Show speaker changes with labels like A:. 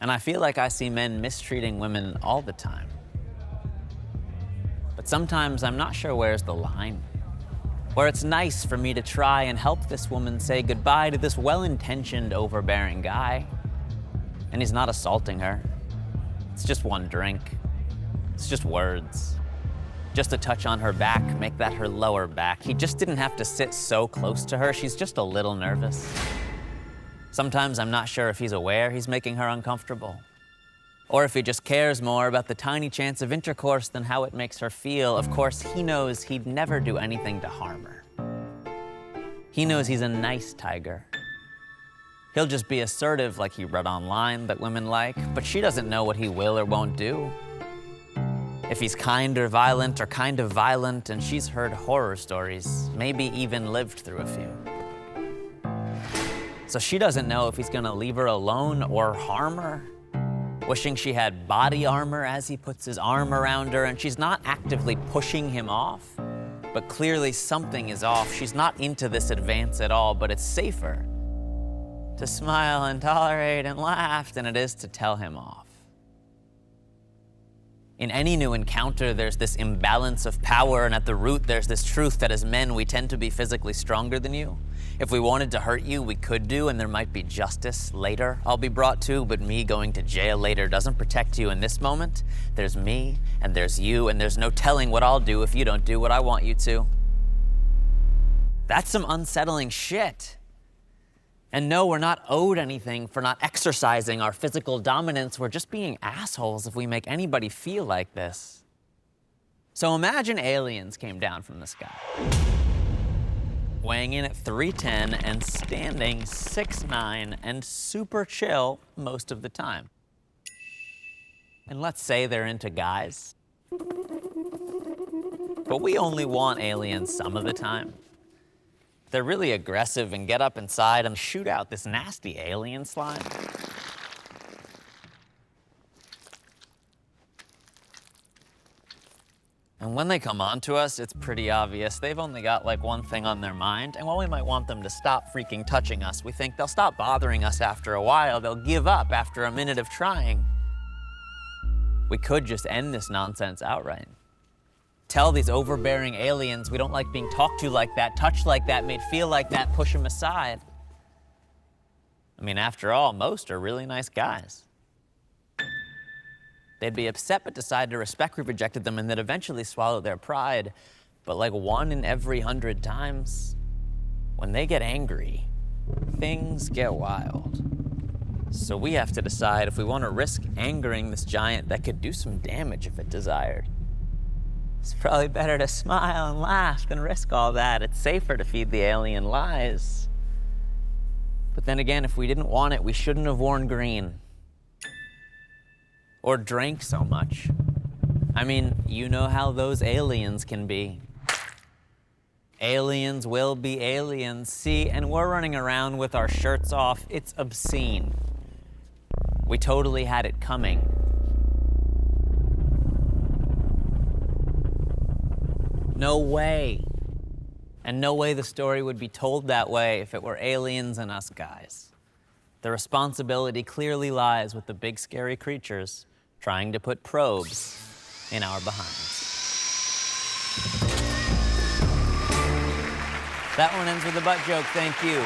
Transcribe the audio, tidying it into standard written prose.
A: And I feel like I see men mistreating women all the time. But sometimes I'm not sure where's the line. Where it's nice for me to try and help this woman say goodbye to this well-intentioned, overbearing guy. And he's not assaulting her. It's just one drink. It's just words. Just a touch on her back, make that her lower back. He just didn't have to sit so close to her. She's just a little nervous. Sometimes I'm not sure if he's aware he's making her uncomfortable, or if he just cares more about the tiny chance of intercourse than how it makes her feel. Of course, he knows he'd never do anything to harm her. He knows he's a nice tiger. He'll just be assertive like he read online that women like, but she doesn't know what he will or won't do. If he's kind or kind of violent, and she's heard horror stories, maybe even lived through a few. So she doesn't know if he's gonna leave her alone or harm her, wishing she had body armor as he puts his arm around her, and she's not actively pushing him off, but clearly something is off. She's not into this advance at all, but it's safer to smile and tolerate and laugh than it is to tell him off. In any new encounter, there's this imbalance of power, and at the root, there's this truth that as men, we tend to be physically stronger than you. If we wanted to hurt you, we could do, and there might be justice later I'll be brought to, but me going to jail later doesn't protect you in this moment. There's me, and there's you, and there's no telling what I'll do if you don't do what I want you to. That's some unsettling shit. And no, we're not owed anything for not exercising our physical dominance. We're just being assholes if we make anybody feel like this. So imagine aliens came down from the sky, weighing in at 310 and standing 6'9" and super chill most of the time. And let's say they're into guys. But we only want aliens some of the time. They're really aggressive and get up inside and shoot out this nasty alien slime. And when they come on to us, it's pretty obvious. They've only got like one thing on their mind, and while we might want them to stop freaking touching us, we think they'll stop bothering us after a while. They'll give up after a minute of trying. We could just end this nonsense outright. Tell these overbearing aliens we don't like being talked to like that, touched like that, made feel like that, push them aside. I mean, after all, most are really nice guys. They'd be upset but decide to respect we rejected them and then eventually swallow their pride. But like 1 in every 100 times, when they get angry, things get wild. So we have to decide if we want to risk angering this giant that could do some damage if it desired. It's probably better to smile and laugh than risk all that. It's safer to feed the alien lies. But then again, if we didn't want it, we shouldn't have worn green. Or drank so much. I mean, you know how those aliens can be. Aliens will be aliens, see, and we're running around with our shirts off. It's obscene. We totally had it coming. No way. And no way the story would be told that way if it were aliens and us guys. The responsibility clearly lies with the big scary creatures trying to put probes in our behinds. That one ends with a butt joke, thank you.